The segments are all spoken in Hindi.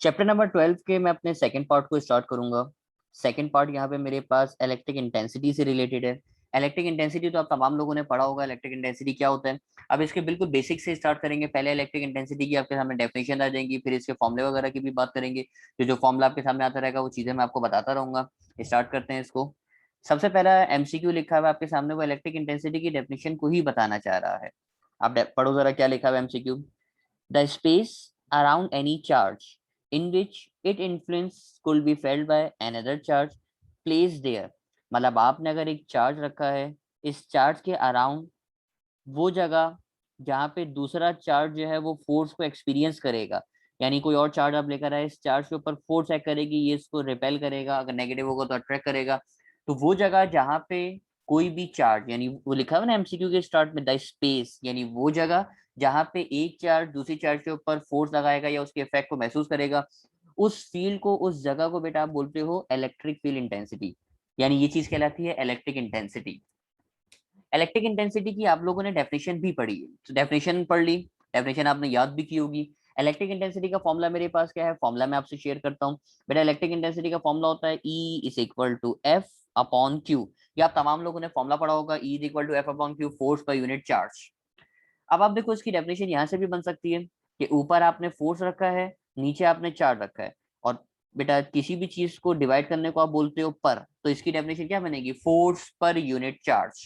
चैप्टर नंबर 12 के मैं अपने सेकंड पार्ट को स्टार्ट करूंगा। सेकंड पार्ट यहाँ पे मेरे पास इलेक्ट्रिक इंटेंसिटी से रिलेटेड है। इलेक्ट्रिक इंटेंसिटी तो आप तमाम लोगों ने पढ़ा होगा, इलेक्ट्रिक इंटेंसिटी क्या होता है। अब इसके बिल्कुल बेसिक से स्टार्ट करेंगे। पहले इलेक्ट्रिक इंटेंसिटी की आपके सामने डेफिनेशन आ जाएंगी, फिर इसके फॉर्मूले वगैरह की भी बात करेंगे। जो फॉर्मूला आपके सामने आता रहेगा वो चीजें मैं आपको बताता रहूंगा। स्टार्ट करते हैं इसको। सबसे पहला एमसीक्यू लिखा हुआ है आपके सामने, वो इलेक्ट्रिक इंटेंसिटी की डेफिनेशन को ही बताना चाह रहा है। आप पढ़ो जरा क्या लिखा हुआ है MCQ. The space around any charge in which its influence could be felt by another charge placed there। मतलब आपने अगर एक चार्ज रखा है, इस चार्ज के अराउंड वो जगह जहाँ पे दूसरा चार्ज जो है वो फोर्स को एक्सपीरियंस करेगा। यानी कोई और चार्ज आप लेकर आए, इस चार्ज के ऊपर फोर्स एक्ट करेगी, ये इसको रिपेल करेगा, अगर नेगेटिव होगा तो अट्रैक्ट करेगा। तो वो जगह जहाँ पे कोई भी चार्ज, यानी वो लिखा हुआ ना एमसीक्यू के स्टार्ट में, द स्पेस, यानी वो जगह जहाँ पे एक चार्ज दूसरी चार्ज के ऊपर फोर्स लगाएगा या उसके इफेक्ट को महसूस करेगा, उस फील्ड को, उस जगह को बेटा आप बोलते हो इलेक्ट्रिक फील्ड इंटेंसिटी। यानी ये चीज कहलाती है इलेक्ट्रिक इंटेंसिटी। इलेक्ट्रिक इंटेंसिटी की आप लोगों ने डेफिनेशन भी पढ़ी है, तो डेफिनेशन पढ़ ली, डेफिनेशन आपने याद भी की होगी। इलेक्ट्रिक इंटेंसिटी का फॉर्मूला मेरे पास क्या है, फॉर्मूला मैं आपसे शेयर करता हूँ। बेटा इलेक्ट्रिक इंटेंसिटी का फॉर्मूला होता है E is equal to F upon q. ये आप तमाम लोगों ने फॉर्मूला पढ़ा होगा, E is equal to F upon q, force per unit charge. अब आप देखो इसकी डेफिनेशन यहाँ से भी बन सकती है कि ऊपर आपने फोर्स रखा है, नीचे आपने चार्ज रखा है, और बेटा किसी भी चीज को डिवाइड करने को आप बोलते हो पर, तो इसकी डेफिनेशन क्या बनेगी, force per unit charge.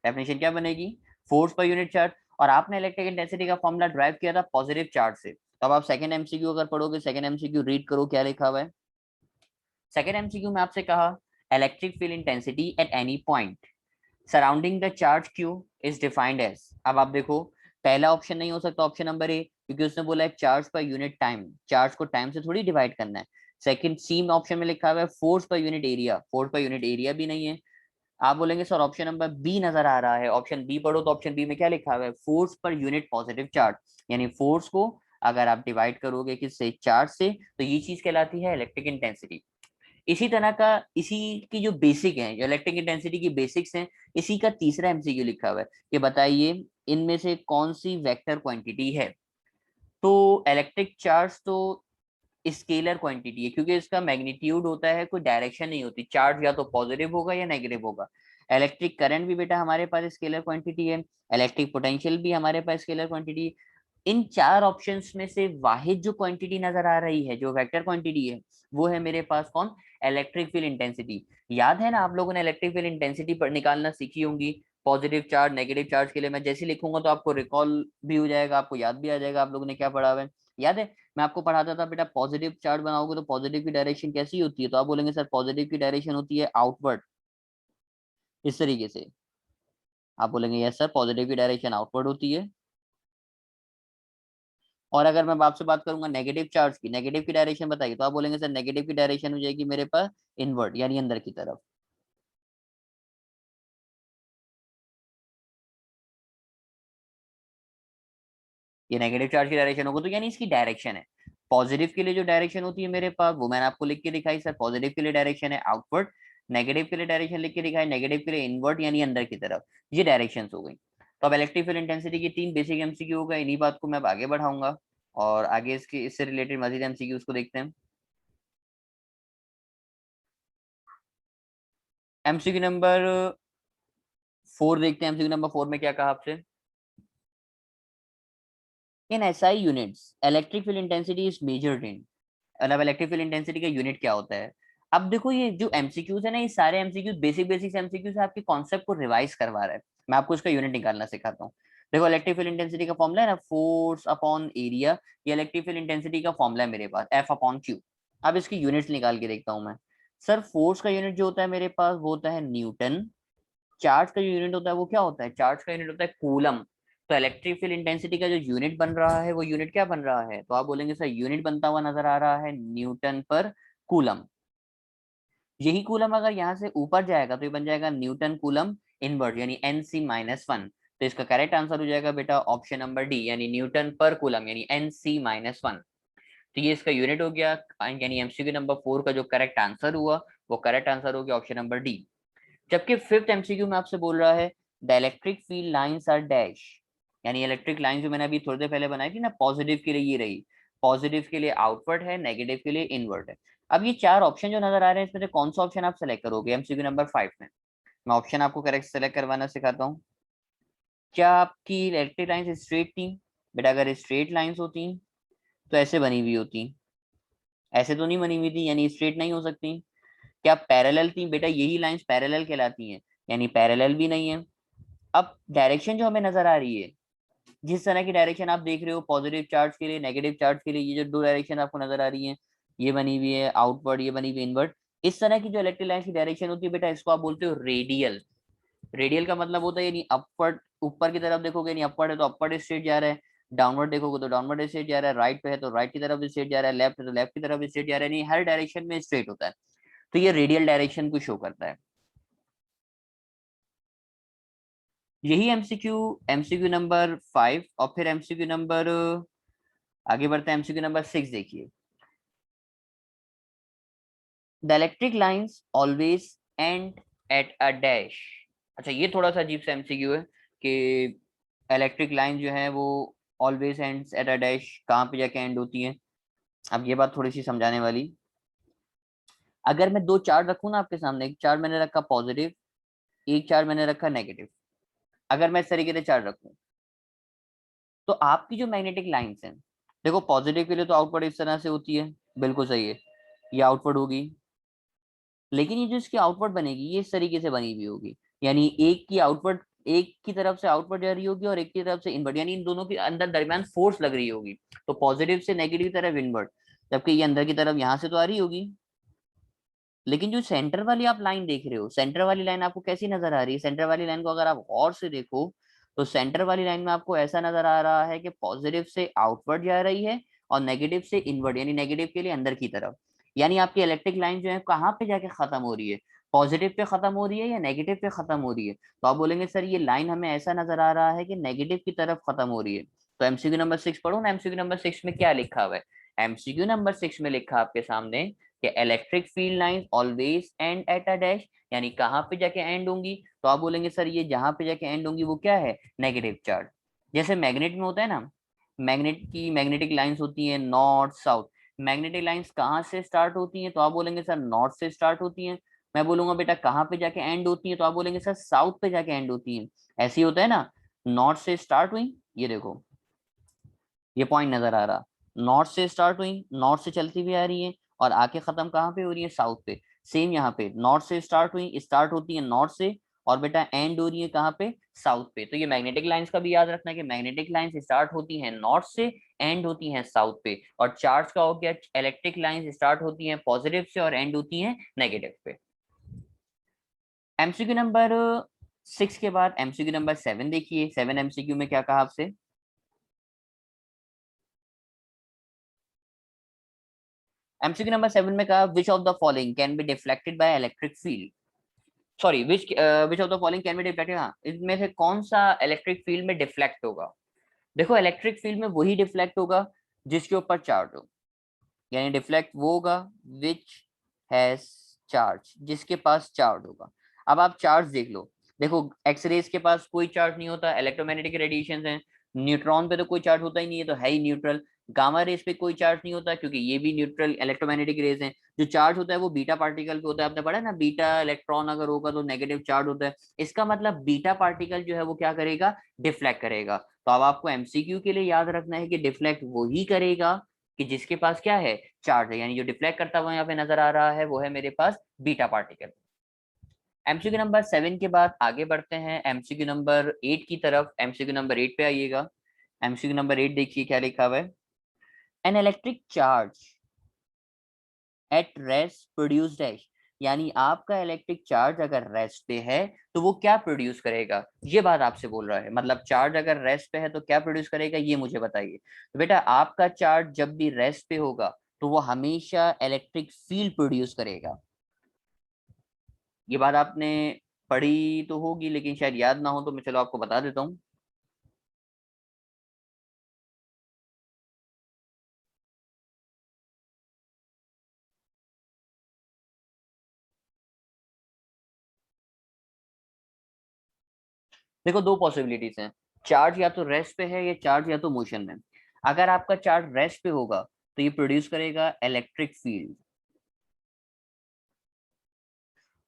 Definition क्या बनेगी, फोर्स पर यूनिट चार्ज। और आपने इलेक्ट्रिक इंटेंसिटी का फॉर्मूला ड्राइव किया था पॉजिटिव चार्ज से। तो अब आप सेकंड एमसीक्यू अगर पढ़ोगे, सेकंड एमसीक्यू रीड करो क्या लिखा हुआ है। सेकंड एमसीक्यू में आपसे कहा, electric field intensity at any point surrounding the charge q is defined as. अब आप देखो, पहला ऑप्शन नहीं हो सकता, ऑप्शन नंबर ए, क्योंकि उसने बोला है charge per unit time, charge को टाइम से थोड़ी डिवाइड करना है। सेकंड, सी में ऑप्शन में लिखा हुआ है force per unit area, force per unit area भी नहीं है। आप बोलेंगे सर ऑप्शन नंबर बी नजर आ रहा है, ऑप्शन बी पढ़ो, तो ऑप्शन बी में क्या लिखा हुआ है, force per unit positive charge. यानी फोर्स को अगर आप डिवाइड करोगे किससे, चार्ज से, तो ये चीज कहलाती है इलेक्ट्रिक इंटेंसिटी। इसी तरह का, इसी की जो बेसिक है, जो इलेक्ट्रिक इंटेंसिटी की बेसिक्स हैं, इसी का तीसरा एमसीक्यू लिखा हुआ है कि बताइए इनमें से कौन सी वेक्टर क्वांटिटी है। तो इलेक्ट्रिक चार्ज तो स्केलर क्वांटिटी है, क्योंकि इसका मैग्नीट्यूड होता है, कोई डायरेक्शन नहीं होती, चार्ज या तो पॉजिटिव होगा या नेगेटिव होगा। इलेक्ट्रिक करंट भी बेटा हमारे पास स्केलर क्वांटिटी है, इलेक्ट्रिक पोटेंशियल भी हमारे पास स्केलर क्वांटिटी है। इन चार ऑप्शंस में से वाहिद जो क्वांटिटी नजर आ रही है, जो वेक्टर क्वांटिटी है, वो है मेरे पास कौन, इलेक्ट्रिक फील्ड इंटेंसिटी। याद है ना, आप लोगों ने इलेक्ट्रिक फील्ड इंटेंसिटी पर निकालना सीखी होंगी। पॉजिटिव चार्ज नेगेटिव चार्ज के लिए मैं जैसे लिखूंगा तो आपको रिकॉल भी हो जाएगा, आपको याद भी आ जाएगा आप लोगों ने क्या पढ़ा हुआ है। याद है, मैं आपको पढ़ाता था बेटा, पॉजिटिव चार्ज बनाओगे तो पॉजिटिव की डायरेक्शन कैसी होती है, तो आप बोलेंगे सर पॉजिटिव की डायरेक्शन होती है आउटवर्ड, इस तरीके से। आप बोलेंगे यस सर, पॉजिटिव की डायरेक्शन आउटवर्ड होती है। और अगर मैं आपसे बात करूंगा नेगेटिव चार्ज की, नेगेटिव की डायरेक्शन बताइए, तो आप बोलेंगे सर नेगेटिव की डायरेक्शन हो जाएगी मेरे पास इनवर्ड, यानी अंदर की तरफ। ये नेगेटिव चार्ज की डायरेक्शन होगा, तो यानी इसकी डायरेक्शन है। पॉजिटिव के लिए जो डायरेक्शन होती है मेरे पास, वो मैंने आपको लिख के दिखाई सर, पॉजिटिव के लिए डायरेक्शन है आउटवर्ड। नेगेटिव के लिए डायरेक्शन लिख के दिखाई, नेगेटिव के लिए इनवर्ड यानी अंदर की तरफ। ये डायरेक्शन हो गई। तो अब इलेक्ट्रिक फील्ड इंटेंसिटी की तीन बेसिक एमसीक्यू हो गए, इन्हीं बात को मैं अब आगे बढ़ाऊंगा, और आगे इसके इससे रिलेटेड मजीद एमसीक्यू को देखते हैं। एमसीक्यू नंबर 4 देखते हैं। एमसीक्यू नंबर 4 में क्या कहा आपसे, in SI units electric field intensity is measured in. मतलब इलेक्ट्रिक फील्ड इंटेंसिटी का यूनिट क्या होता है। अब देखो ये जो एमसीक्यूज है ना, ये सारे एमसीक्यूज बेसिक बेसिक एमसीक्यूज आपके कॉन्सेप्ट को रिवाइज करवा रहा है। मैं आपको इसका यूनिट निकालना सिखाता हूँ। देखो इलेक्ट्रिक फील्ड इंटेंसिटी का फॉर्मूला है ना, फोर्स अपॉन एरिया। ये इलेक्ट्रिक फील्ड इंटेंसिटी का फॉर्मूला है मेरे पास, एफ अपॉन क्यू। अब इसकी यूनिट्स निकाल के देखता हूँ मैं। सर फोर्स का यूनिट जो होता है मेरे पास वो होता है न्यूटन। चार्ज का जो यूनिट होता है वो क्या होता है, चार्ज का यूनिट होता है कूलम। तो इलेक्ट्रिक फील्ड इंटेंसिटी का जो यूनिट बन रहा है वो यूनिट क्या बन रहा है, तो आप बोलेंगे सर यूनिट बनता हुआ नजर आ रहा है न्यूटन पर कूलम। यही कूलम अगर यहाँ से ऊपर जाएगा तो ये बन जाएगा न्यूटन कूलम इनवर्ट, यानी NC-1। तो इसका करेक्ट आंसर हो जाएगा बेटा ऑप्शन नंबर डी, यानी न्यूटन पर कूलम, यानी NC-1। तो ये इसका यूनिट हो गया, यानी एमसीक्यू नंबर 4 का जो करेक्ट आंसर हुआ वो करेक्ट आंसर हो गया ऑप्शन नंबर डी। जबकि फिफ्थ एमसीक्यू में आपसे बोल रहा है the electric field lines are dash. यानी इलेक्ट्रिक लाइन जो मैंने अभी थोड़ी देर पहले बनाई थी ना, पॉजिटिव के लिए ये रही, पॉजिटिव के लिए आउटवर्ड है, नेगेटिव के लिए इनवर्ड है। अब ये चार ऑप्शन जो नजर आ रहे हैं इसमें से कौन सा ऑप्शन आप सेलेक्ट करोगे एमसीक्यू नंबर 5 में? मैं ऑप्शन आपको करेक्ट सेलेक्ट करवाना सिखाता हूँ। क्या आपकी इलेक्ट्रिक लाइंस स्ट्रेट थी? बेटा अगर स्ट्रेट लाइंस होती तो ऐसे बनी हुई होती, ऐसे तो नहीं बनी हुई थी, यानी स्ट्रेट नहीं हो सकती। क्या पैरेलल थी? बेटा यही लाइंस पैरेलल कहलाती हैं, यानी पैरेलल भी नहीं है। अब डायरेक्शन जो हमें नजर आ रही है, जिस तरह की डायरेक्शन आप देख रहे हो पॉजिटिव चार्ज के लिए, नेगेटिव चार्ज के लिए, ये जो दो डायरेक्शन आपको नजर आ रही है, ये बनी हुई है आउटवर्ड, ये बनी हुई है इनवर्ड। इस तरह की जो इलेक्ट्रिक लाइन की डायरेक्शन होती है बेटा इसको आप बोलते हो रेडियल। रेडियल का मतलब होता है यानी अपवर्ड, ऊपर की तरफ देखोगे यानी अपवर्ड है तो अपवर्ड स्ट्रेट जा रहा है, डाउनवर्ड देखोगे तो डाउनवर्ड स्ट्रेट जा रहा है, राइट पे है तो राइट की तरफ स्ट्रेट जा रहा है, लेफ्ट है तो लेफ्ट की तरफ स्ट्रेट जा रहा है, यानी हर डायरेक्शन में स्ट्रेट होता है। तो ये रेडियल डायरेक्शन को शो करता है। यही एमसीक्यू, एमसीक्यू नंबर 5 और फिर एमसीक्यू नंबर, आगे बढ़ते हैं एमसीक्यू नंबर 6 देखिए। The electric lines always and at a dash. अच्छा ये थोड़ा सा अजीब सा एमसीक्यू है कि इलेक्ट्रिक लाइन जो है वो always ends at a dash, कहाँ पे जाके एंड होती है? अब ये बात थोड़ी सी समझाने वाली। अगर मैं दो चार्ज रखूँ ना आपके सामने, एक चार्ज मैंने रखा पॉजिटिव, एक चार्ज मैंने रखा नेगेटिव। अगर मैं इस तरीके से चार्ज रखूँ तो आपकी जो मैग्नेटिक लाइंस हैं, देखो पॉजिटिव के लिए तो आउटवर्ड इस तरह से होती है, बिल्कुल सही है, ये आउटवर्ड होगी। लेकिन ये जो इसकी आउटवर्ड बनेगी ये इस तरीके से बनी हुई होगी, यानी एक की आउटवर्ड, एक की तरफ से आउटवर्ड जा रही होगी और एक की तरफ से इनवर्ड, यानी इन दोनों के अंदर दरमियान फोर्स लग रही होगी। तो पॉजिटिव से नेगेटिव की तरफ इनवर्ड, जबकि ये अंदर की तरफ यहाँ से तो आ रही होगी। लेकिन जो सेंटर वाली आप लाइन देख रहे हो, सेंटर वाली लाइन आपको कैसी नजर आ रही है? सेंटर वाली लाइन को अगर आप गौर से देखो तो सेंटर वाली लाइन में आपको ऐसा नजर आ रहा है कि पॉजिटिव से आउटवर्ड जा रही है और नेगेटिव से इनवर्ड, यानी नेगेटिव के लिए अंदर की तरफ। यानी आपकी इलेक्ट्रिक लाइन जो है कहाँ पे जाके खत्म हो रही है? पॉजिटिव पे खत्म हो रही है या नेगेटिव पे खत्म हो रही है? तो आप बोलेंगे सर ये लाइन हमें ऐसा नजर आ रहा है कि नेगेटिव की तरफ खत्म हो रही है। तो एमसीक्यू नंबर 6 पढ़ो ना, एमसीक्यू नंबर 6 में क्या लिखा हुआ है? एमसीक्यू नंबर 6 में लिखा आपके सामने कि electric field lines always and at a dash, यानी कहाँ पे जाके एंड होंगी? तो आप बोलेंगे सर ये जहां पे जाके एंड होंगी वो क्या है? Negative charge. जैसे मैग्नेट में होता है ना, मैग्नेट की मैग्नेटिक लाइंस होती हैं नॉर्थ साउथ। मैग्नेटिक लाइंस कहाँ से स्टार्ट होती हैं? तो आप बोलेंगे सर नॉर्थ से स्टार्ट होती हैं। मैं बोलूंगा बेटा कहाँ पे जाके एंड होती है? तो आप बोलेंगे सर साउथ पे जाके एंड होती है। ऐसे ही होता है ना, नॉर्थ से स्टार्ट हुई, ये देखो ये पॉइंट नजर आ रहा, नॉर्थ से स्टार्ट हुई, नॉर्थ से चलती हुई आ रही है और आके खत्म कहाँ पे हो रही है? साउथ पे। सेम यहाँ पे नॉर्थ से स्टार्ट हुई, स्टार्ट होती है नॉर्थ से और बेटा एंड हो रही है कहाँ पे? साउथ पे। तो ये मैग्नेटिक लाइंस का भी याद रखना है कि मैग्नेटिक लाइंस स्टार्ट होती हैं नॉर्थ से, एंड होती हैं साउथ पे। और चार्ज का हो गया, इलेक्ट्रिक लाइंस स्टार्ट होती हैं पॉजिटिव से और एंड होती हैं नेगेटिव पे। एमसीक्यू नंबर 6 के बाद एमसीक्यू नंबर 7 देखिए। 7 एमसीक्यू में क्या कहा आपसे? एमसीक्यू नंबर 7 में कहा which of the following can be deflected by electric field. Sorry, which of the following can be deflected, हाँ इनमें से कौन सा इलेक्ट्रिक फील्ड में डिफ्लेक्ट होगा? देखो इलेक्ट्रिक फील्ड में वही डिफ्लेक्ट होगा जिसके ऊपर चार्ज हो, यानी डिफ्लेक्ट वो होगा विच हैज चार्ज, जिसके पास चार्ज होगा। अब आप चार्ज देख लो, देखो एक्स रेज के पास कोई चार्ज नहीं होता, इलेक्ट्रोमैग्नेटिक रेडिएशन है। न्यूट्रॉन पे तो कोई चार्ज होता ही नहीं है, तो है ही न्यूट्रल। गामा रेज पे कोई चार्ज नहीं होता क्योंकि ये भी न्यूट्रल इलेक्ट्रोमैग्नेटिक रेज हैं। जो चार्ज होता है वो बीटा पार्टिकल पे होता है, आपने पढ़ा है ना, बीटा इलेक्ट्रॉन अगर होगा तो नेगेटिव चार्ज होता है। इसका मतलब बीटा पार्टिकल जो है वो क्या करेगा? डिफ्लेक्ट करेगा। तो अब आपको एमसीक्यू के लिए याद रखना है कि डिफ्लेक्ट वही करेगा कि जिसके पास क्या है? चार्ज है, यानी जो डिफ्लेक्ट करता हुआ यहाँ पे नजर आ रहा है वो है मेरे पास बीटा पार्टिकल। एमसीक्यू नंबर 7 के बाद आगे बढ़ते हैं एमसीक्यू नंबर 8 की तरफ। एमसीक्यू नंबर 8 पे आइएगा। एमसीक्यू नंबर 8 देखिए क्या लिखा हुआ है। An electric charge at rest produce dash, यानी आपका इलेक्ट्रिक चार्ज अगर रेस्ट पे है तो वो क्या प्रोड्यूस करेगा? ये बात आपसे बोल रहा है, मतलब चार्ज अगर रेस्ट पे है तो क्या प्रोड्यूस करेगा ये मुझे बताइए। तो बेटा आपका चार्ज जब भी रेस्ट पे होगा तो वो हमेशा इलेक्ट्रिक फील्ड प्रोड्यूस करेगा। ये बात आपने पढ़ी तो होगी लेकिन शायद याद ना हो, तो मैं चलो आपको बता देता हूँ। देखो दो पॉसिबिलिटीज हैं, चार्ज या तो रेस्ट पे है या चार्ज या तो मोशन में। अगर आपका चार्ज रेस्ट पे होगा तो ये प्रोड्यूस करेगा इलेक्ट्रिक फील्ड।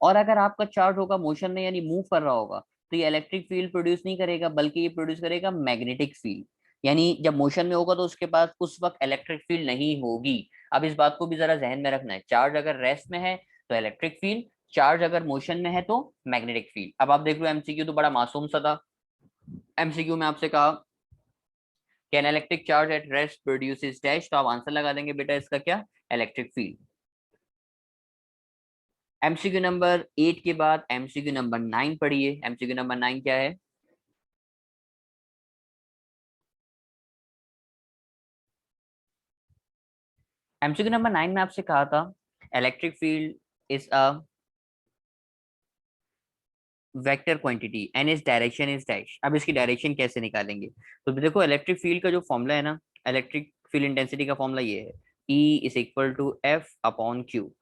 और अगर आपका चार्ज होगा मोशन में यानी मूव कर रहा होगा, तो ये इलेक्ट्रिक फील्ड प्रोड्यूस नहीं करेगा, बल्कि ये प्रोड्यूस करेगा मैग्नेटिक फील्ड। यानी जब मोशन में होगा तो उसके पास उस वक्त इलेक्ट्रिक फील्ड नहीं होगी। अब इस बात को भी जरा जहन में रखना है, चार्ज अगर रेस्ट में है तो इलेक्ट्रिक फील्ड, चार्ज अगर मोशन में है तो मैग्नेटिक फील्ड। अब आप देख लो एमसीक्यू तो बड़ा मासूम सा था। एमसीक्यू में आपसे कहा can electric charge at rest produces dash, तो आप आंसर लगा देंगे बेटा इसका क्या, इलेक्ट्रिक फील्ड। एमसीक्यू नंबर 8 के बाद एमसीक्यू नंबर 9 पढ़िए। एमसीक्यू नंबर 9 क्या है? एमसीक्यू नंबर 9 में आपसे कहा था electric field is a vector quantity and is direction is dash. अब इसकी डायरेक्शन कैसे निकालेंगे? तो देखो इलेक्ट्रिक फील्ड का जो फॉर्मूला है ना, इलेक्ट्रिक फील्ड इंटेंसिटी का फॉर्मूला ये है, E is equal to F upon q.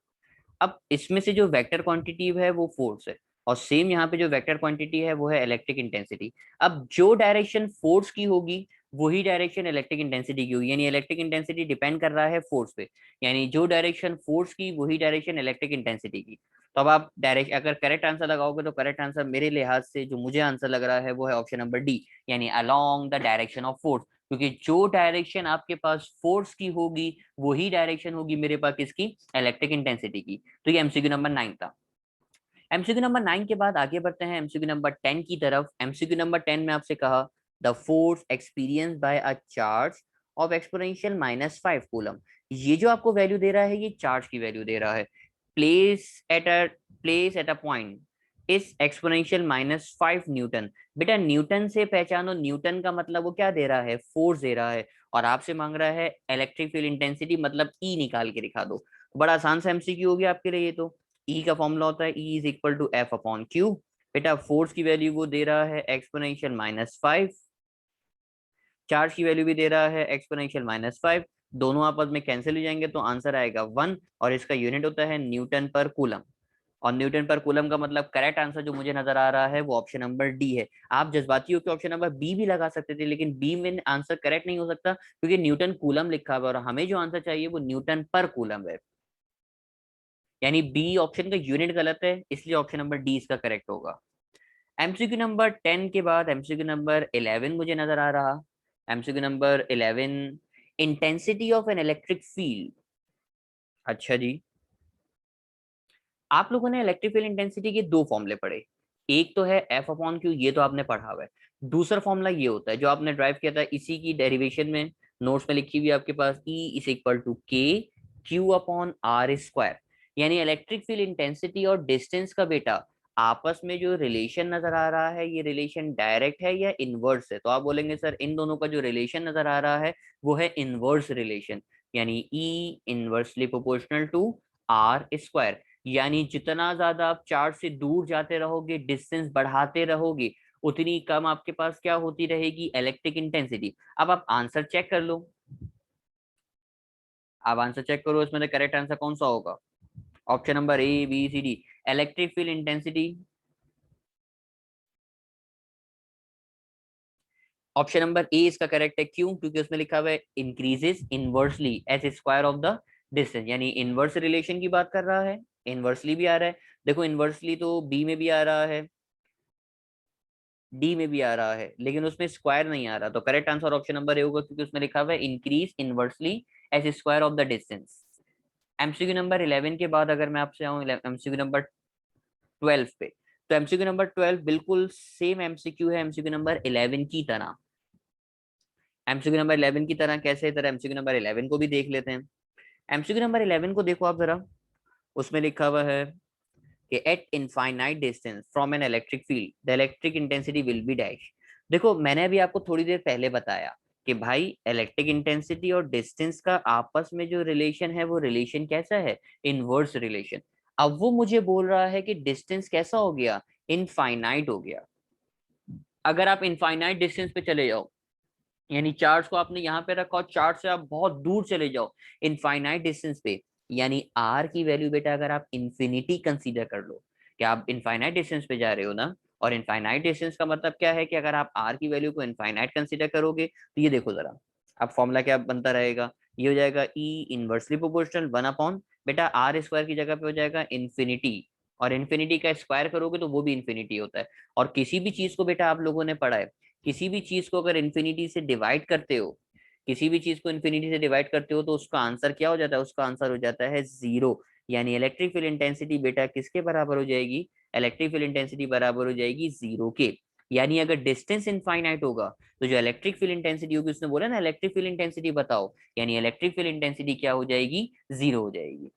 अब इसमें से जो वेक्टर क्वांटिटी है वो फोर्स है, और सेम यहाँ पे जो वेक्टर क्वांटिटी है वो है इलेक्ट्रिक इंटेंसिटी। अब जो डायरेक्शन फोर्स की होगी वही डायरेक्शन इलेक्ट्रिक इंटेंसिटी की होगी, यानी इलेक्ट्रिक इंटेंसिटी डिपेंड कर रहा है फोर्स पे। यानी जो डायरेक्शन फोर्स की वही डायरेक्शन इलेक्ट्रिक इंटेंसिटी की। तो अब आप डायरेक्ट अगर करेक्ट आंसर लगाओगे तो करेक्ट आंसर मेरे लिहाज से जो मुझे आंसर लग रहा है वो है ऑप्शन नंबर डी, यानी along the direction of force. क्योंकि जो डायरेक्शन आपके पास फोर्स की होगी वही डायरेक्शन होगी मेरे पास किसकी, इलेक्ट्रिक इंटेंसिटी की। तो ये एमसीक्यू नंबर 9 था। एमसीक्यू नंबर 9 के बाद आगे बढ़ते हैं एमसीक्यू नंबर 10 की तरफ। एमसीक्यू नंबर 10 में आपसे कहा the force experience by a charge of exponential -5 coulomb. ये जो आपको वैल्यू दे रहा है ये चार्ज की वैल्यू दे रहा है। Place at a place at a point इस एक्सपोनेंशियल -5 न्यूटन। बेटा न्यूटन से पहचानो, न्यूटन का मतलब वो क्या दे रहा है, फोर्स दे रहा है। और आपसे मांग रहा है इलेक्ट्रिक फील्ड इंटेंसिटी, मतलब ई निकाल के दिखा दो। बड़ा आसान सा एमसीक्यू हो गया आपके लिए ये तो। ई का फॉर्मूला होता है E is equal to F upon q. बेटा फोर्स की वैल्यू वो दे रहा है एक्सपोनेंशियल -5, चार्ज की वैल्यू भी दे रहा है एक्सपोनेंशियल -5। दोनों आपस में कैंसिल हो जाएंगे तो आंसर आएगा 1, और इसका यूनिट होता है न्यूटन पर कूलम। और न्यूटन पर कूलम का मतलब करेक्ट आंसर जो मुझे नजर आ रहा है वो ऑप्शन नंबर डी है। आप जज्बाती हो कि ऑप्शन नंबर बी भी लगा सकते थे, लेकिन बी में आंसर करेक्ट नहीं हो सकता क्योंकि न्यूटन कूलम लिखा हुआ है, और हमें जो आंसर चाहिए वो न्यूटन पर कूलम है। यानी बी ऑप्शन का यूनिट गलत है, इसलिए ऑप्शन नंबर डी इसका करेक्ट होगा। एमसीक्यू नंबर 10 के बाद एमसीक्यू नंबर 11 मुझे नजर आ रहा। MCQ number 11, intensity of an electric field. अच्छा जी, आप लोगों ने इलेक्ट्रिक फील्ड इंटेंसिटी के दो फॉर्मूले पढ़े। एक तो है एफ अपॉन क्यू, ये तो आपने पढ़ा हुआ है। दूसरा फॉर्मूला ये होता है जो आपने ड्राइव किया था, इसी की डेरिवेशन में नोट्स में लिखी हुई है आपके पास, ई इज इक्वल टू के क्यू अपॉन आर स्क्वायर। यानी इलेक्ट्रिक फील्ड इंटेंसिटी और डिस्टेंस का बेटा आपस में जो रिलेशन नजर आ रहा है ये रिलेशन डायरेक्ट है या इनवर्स है? तो आप बोलेंगे सर इन दोनों का जो रिलेशन नजर आ रहा है वो है इनवर्स रिलेशन, यानी e inversely proportional to r square. यानी जितना ज्यादा आप चार्ज से दूर जाते रहोगे, डिस्टेंस बढ़ाते रहोगे, उतनी कम आपके पास क्या होती रहेगी, इलेक्ट्रिक इंटेंसिटी। अब आप आंसर चेक कर लो, आप आंसर चेक करो इसमें करेक्ट आंसर कौन सा होगा। Option number A B C D, electric field intensity. Option number A इसका करेक्ट है, क्यों? क्योंकि उसमें लिखा हुआ है increases inversely as square of the distance, यानी इनवर्स रिलेशन की बात कर रहा है। इनवर्सली भी आ रहा है, देखो इनवर्सली तो बी में भी आ रहा है, डी में भी आ रहा है, लेकिन उसमें स्क्वायर नहीं आ रहा। तो correct answer option number A होगा क्योंकि उसमें लिखा हुआ है increase inversely as square of the distance. MCQ number 11 के बाद अगर मैं आपसे आऊं एमसीक्यू नंबर 12 पे, तो एमसीक्यू नंबर 12 बिल्कुल सेम एमसीक्यू है एमसीक्यू नंबर 11 की तरह। एमसीक्यू नंबर 11 की तरह कैसे, तरह एमसीक्यू नंबर 11 को भी देख लेते हैं। एमसीक्यू नंबर 11 को देखो आप जरा, उसमें लिखा हुआ है कि eight infinite distance from an electric field the electric intensity will be dash. देखो मैंने अभी आपको थोड़ी देर पहले बताया कि भाई इलेक्ट्रिक इंटेंसिटी और डिस्टेंस का आपस में जो रिलेशन है वो रिलेशन कैसा है, इनवर्स रिलेशन। अब वो मुझे बोल रहा है कि डिस्टेंस कैसा हो गया, इनफाइनाइट हो गया। अगर आप इनफाइनाइट डिस्टेंस पे चले जाओ, यानी चार्ज को आपने यहाँ पे रखा और चार्ज से आप बहुत दूर चले जाओ इनफाइनाइट डिस्टेंस पे, यानी आर की वैल्यू बेटा अगर आप इंफिनिटी कंसीडर कर लो कि आप इनफाइनाइट डिस्टेंस पे जा रहे हो ना, और इनफाइनाइट डिस्टेंस का मतलब क्या है कि अगर आप आर की वैल्यू को इनफाइनाइट कंसीडर करोगे तो ये देखो जरा, अब फॉर्मूला क्या बनता रहेगा, ये हो जाएगा E इनवर्सली प्रोपोर्शनल 1 अपॉन बेटा आर स्क्वायर की जगह पे हो जाएगा इन्फिनिटी, और इन्फिनिटी का स्क्वायर करोगे तो वो भी इन्फिनिटी होता है। और किसी भी चीज को बेटा आप लोगों ने पढ़ा है, किसी भी चीज को अगर इन्फिनिटी से डिवाइड करते हो, किसी भी चीज को इन्फिनिटी से डिवाइड करते हो तो उसका आंसर क्या हो जाता है, उसका आंसर हो जाता है जीरो। यानी इलेक्ट्रिक फील्ड इंटेंसिटी बेटा किसके बराबर हो जाएगी, इलेक्ट्रिक फील्ड इंटेंसिटी बराबर हो जाएगी जीरो के। यानी अगर डिस्टेंस इनफाइनाइट होगा तो जो इलेक्ट्रिक फील्ड इंटेंसिटी होगी, उसने बोला ना इलेक्ट्रिक फील्ड इंटेंसिटी बताओ, यानी इलेक्ट्रिक फील्ड इंटेंसिटी क्या हो जाएगी, जीरो हो जाएगी।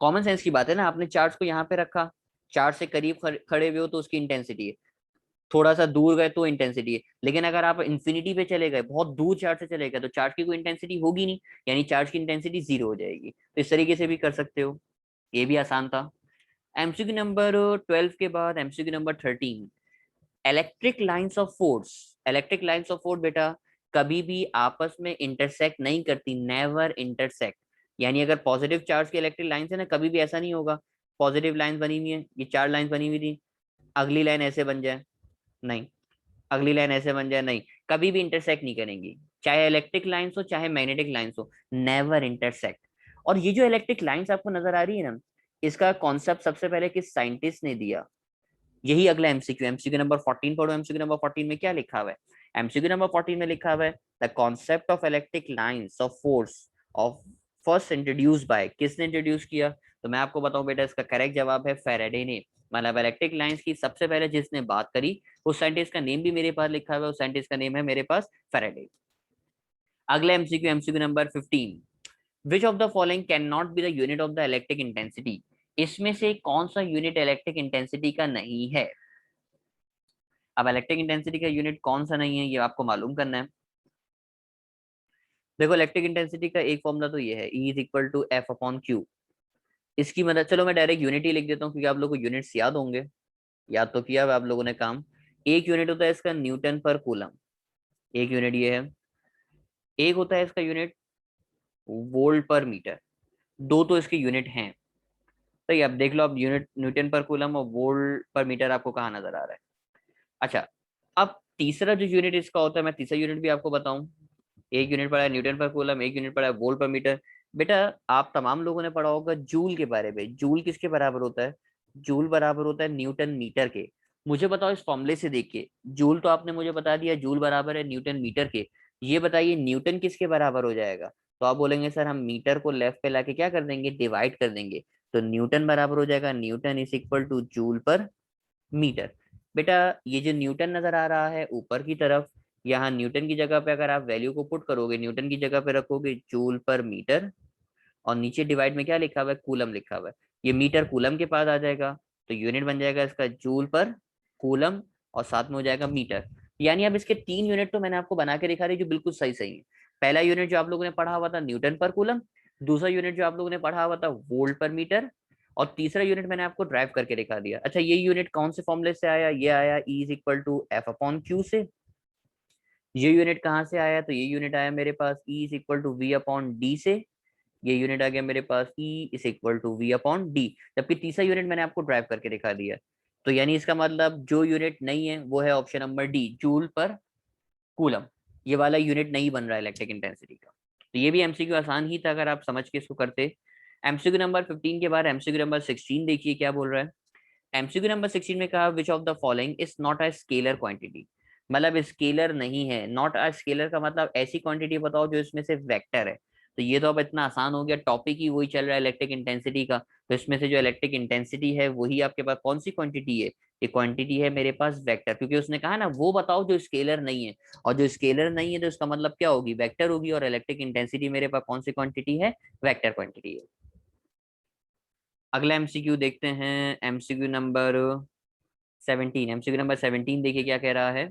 कॉमन सेंस की बात है ना, आपने चार्ज को यहाँ पे रखा, चार्ज से करीब खड़े हुए हो तो उसकी इंटेंसिटी है, थोड़ा सा दूर गए तो इंटेंसिटी है, लेकिन अगर आप इंफिनिटी पे चले गए, बहुत दूर चार्ज से चले गए, तो चार्ज की कोई इंटेंसिटी होगी नहीं, यानी चार्ज की इंटेंसिटी जीरो हो जाएगी। तो इस तरीके से भी कर सकते हो, ये भी आसान था। एमसीक्यू नंबर 12 के बाद MCQ number 13, electric lines of force. Electric lines of force बेटा कभी भी आपस में इंटरसेक्ट नहीं करती, नेवर इंटरसेक्ट। यानी अगर पॉजिटिव चार्ज की इलेक्ट्रिक लाइंस है ना, कभी भी ऐसा नहीं होगा पॉजिटिव लाइन बनी हुई है, ये चार लाइन बनी हुई थी, अगली लाइन ऐसे बन जाए, नहीं, अगली लाइन ऐसे बन जाए, नहीं, कभी भी इंटरसेक्ट नहीं करेंगी, चाहे इलेक्ट्रिक लाइंस हो चाहे मैग्नेटिक लाइंस हो, नेवर इंटरसेक्ट। और ये जो इलेक्ट्रिक लाइंस आपको नजर आ रही है ना, इसका कॉन्सेप्ट सबसे पहले किस साइंटिस्ट ने दिया, यही अगला एमसीक्यू, एमसीक्यू नंबर 14 पढ़ो। एमसीक्यू नंबर 14 में क्या लिखा हुआ है, एमसीक्यू नंबर 14 में लिखा हुआ है the concept of electric lines of force of first introduce by, किसने इंट्रोड्यूस किया, तो मैं आपको बताऊं बेटा, इसका करेक्ट जवाब है फैराडे ने। मतलब इलेक्ट्रिक लाइंस की सबसे पहले जिसने बात करी, उस साइंटिस्ट का नेम भी मेरे पास लिखा हुआ है, उस साइंटिस्ट का नेम है मेरे पास फैराडे। अगला MCQ, MCQ number 15, which of the following can not be the unit of the electric intensity, इसमें से कौन सा यूनिट इलेक्ट्रिक इंटेंसिटी का नहीं है। अब इलेक्ट्रिक इंटेंसिटी का यूनिट कौन सा नहीं है ये आपको मालूम करना है। देखो इलेक्ट्रिक इंटेंसिटी का एक फॉर्मूला तो ये है, E is equal to F upon q. इसकी मदद, चलो मैं डायरेक्ट यूनिट ही लिख देता हूँ क्योंकि आप लोगों को यूनिट्स याद होंगे, याद तो किया हुआ आप लोगों ने काम। एक यूनिट होता है इसका न्यूटन पर कूलम, एक यूनिट ये है। एक होता है इसका यूनिट वोल्ट पर मीटर, दो तो इसके यूनिट हैं। तो ये अब देख लो, अब यूनिट न्यूटन पर कूलम और वोल्ट पर मीटर आपको कहाँ नजर आ रहा है। अच्छा, अब तीसरा जो यूनिट इसका होता है, मैं तीसरा यूनिट भी आपको बताऊं। एक यूनिट पढ़ा है न्यूटन पर कूलम, एक यूनिट पढ़ा है वोल्ट पर मीटर। बेटा आप तमाम लोगों ने पढ़ा होगा जूल के बारे में, जूल किसके बराबर होता है, जूल बराबर होता है न्यूटन मीटर के। मुझे बताओ इस फॉर्मूले से देख के, जूल तो आपने मुझे बता दिया जूल बराबर है न्यूटन मीटर के, ये बताइए न्यूटन किसके बराबर हो जाएगा। तो आप बोलेंगे सर हम मीटर को लेफ्ट पे लाके क्या कर देंगे, डिवाइड कर देंगे, तो न्यूटन बराबर हो जाएगा newton is equal to joule per metre. बेटा ये जो न्यूटन नजर आ रहा है ऊपर की तरफ, यहाँ न्यूटन की जगह पे अगर आप वैल्यू को पुट करोगे, न्यूटन की जगह पे रखोगे जूल पर मीटर, और नीचे डिवाइड में क्या लिखा हुआ है, कूलम लिखा हुआ है, ये मीटर कूलम के पास आ जाएगा, तो यूनिट बन जाएगा इसका जूल पर कूलम, और साथ में हो जाएगा मीटर। यानी अब इसके तीन यूनिट तो मैंने आपको बना के दिखा रही जो बिल्कुल सही सही है। पहला यूनिट जो आप लोगों ने पढ़ा हुआ था न्यूटन पर कूलम, दूसरा यूनिट जो आप लोगों ने पढ़ा हुआ था वोल्ट पर मीटर, और तीसरा यूनिट मैंने आपको ड्राइव करके दिखा दिया। अच्छा ये यूनिट कौन से फॉर्मूले से आया, ये आया E is equal to F upon q से। ये यूनिट कहाँ से आया, तो ये यूनिट आया मेरे पास E is equal to V upon d से। ये यूनिट आ गया मेरे पास E is equal to V upon d, जबकि तीसरा यूनिट मैंने आपको ड्राइव करके दिखा दिया। तो यानी इसका मतलब जो यूनिट नहीं है वो है ऑप्शन नंबर डी, जूल पर कूलम। ये वाला यूनिट नहीं बन रहा है इलेक्ट्रिक इंटेंसिटी का। तो ये भी एमसीक्यू आसान ही था अगर आप समझ के इसको करते। एमसीक्यू नंबर 15 के बाद एमसीक्यू नंबर 16 देखिए क्या बोल रहा है। एमसीक्यू नंबर 16 में कहा which of the following is not a scalar quantity, मतलब स्केलर नहीं है, नॉट अ स्केलर का मतलब ऐसी क्वांटिटी बताओ जो इसमें से वेक्टर है। तो ये तो अब इतना आसान हो गया, टॉपिक ही वही चल रहा है इलेक्ट्रिक इंटेंसिटी का, तो इसमें से जो इलेक्ट्रिक इंटेंसिटी है वही आपके पास कौन सी क्वांटिटी है, ये क्वांटिटी है मेरे पास वेक्टर, क्योंकि उसने कहा ना वो बताओ जो स्केलर नहीं है, और जो स्केलर नहीं है तो इसका मतलब क्या होगी, वेक्टर होगी, और इलेक्ट्रिक इंटेंसिटी मेरे पास कौन सी क्वांटिटी है, वेक्टर क्वांटिटी है। अगला एमसीक्यू देखते हैं, एमसीक्यू नंबर 17, एमसीक्यू नंबर 17 देखिए क्या कह रहा है।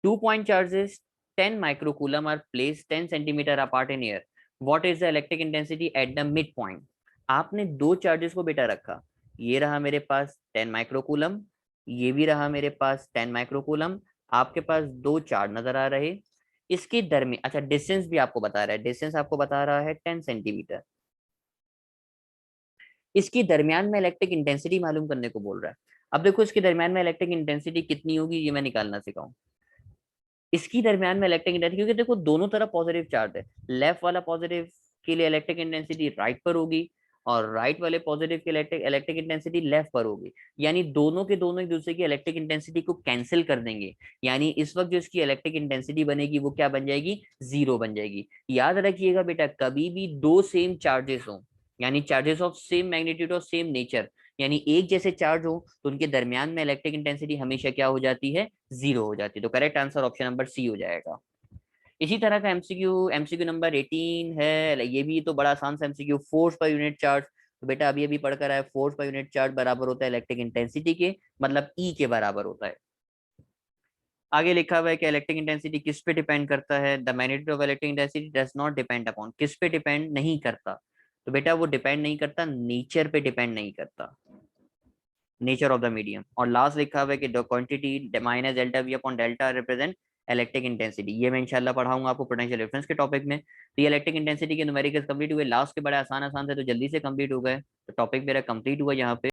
Two point charges 10 microcoulomb are place 10 centimetre apart in air, what is the electric intensity at the mid point. आपने दो चार्जेस को बेटा रखा, ये रहा मेरे पास 10 माइक्रोकूलम, ये भी रहा मेरे पास 10 माइक्रोकूलम, आपके पास दो चार्ज नजर आ रहे, इसके दरमियान, अच्छा डिस्टेंस भी आपको बता रहा है, डिस्टेंस आपको बता रहा है 10 सेंटीमीटर, इसके दरमियान में इलेक्ट्रिक इंटेंसिटी मालूम करने को बोल रहा है। अब देखो इसके दरमियान में इलेक्ट्रिक इंटेंसिटी कितनी होगी ये मैं निकालना सिखाऊं। इसकी दरमियान में इलेक्ट्रिक इंटेंसिटी, क्योंकि देखो दोनों तरफ पॉजिटिव चार्ज है, लेफ्ट वाला पॉजिटिव के लिए इलेक्ट्रिक इंटेंसिटी राइट पर होगी और राइट वाले पॉजिटिव के इलेक्ट्रिक इलेक्ट्रिक इंटेंसिटी लेफ्ट पर होगी। यानी दोनों के दोनों एक दूसरे की इलेक्ट्रिक इंटेंसिटी को कैंसिल कर देंगे। यानी इस वक्त जो इसकी इलेक्ट्रिक इंटेंसिटी बनेगी वो क्या बन जाएगी, जीरो बन जाएगी। याद रखिएगा बेटा, कभी भी दो सेम चार्जेस हो, यानी चार्जेस ऑफ सेम मैग्नीट्यूड और सेम नेचर, यानी एक जैसे चार्ज हो, तो उनके दरमियान में इलेक्ट्रिक इंटेंसिटी हमेशा क्या हो जाती है, जीरो हो जाती है। तो correct answer option number C हो जाएगा। इसी तरह का एमसीक्यू एमसीक्यू नंबर 18 है, ये भी तो बड़ा आसान सा MCQ, force per unit charge. तो बेटा अभी अभी पढ़कर आया, फोर्स पर यूनिट चार्ज बराबर होता है इलेक्ट्रिक इंटेंसिटी के, मतलब ई के बराबर होता है। आगे लिखा हुआ है कि इलेक्ट्रिक इंटेंसिटी किस पे डिपेंड करता है, the magnitude of electric intensity does not depend upon, किस पे डिपेंड नहीं करता, तो बेटा वो डिपेंड नहीं करता, नेचर पे डिपेंड नहीं करता, नेचर ऑफ द मीडियम। और लास्ट लिखा हुआ है कि the quantity minus delta we upon delta represent electric intensity. ये मैं इंशाल्लाह पढ़ाऊंगा आपको पोटेंशियल डिफरेंस के टॉपिक में। तो ये इलेक्ट्रिक इंटेंसिटी के न्यूमेरिकल्स कंप्लीट हुए, लास्ट के बड़े आसान आसान थे तो जल्दी से कंप्लीट हो गए, तो टॉपिक मेरा कंप्लीट हुआ यहाँ पे।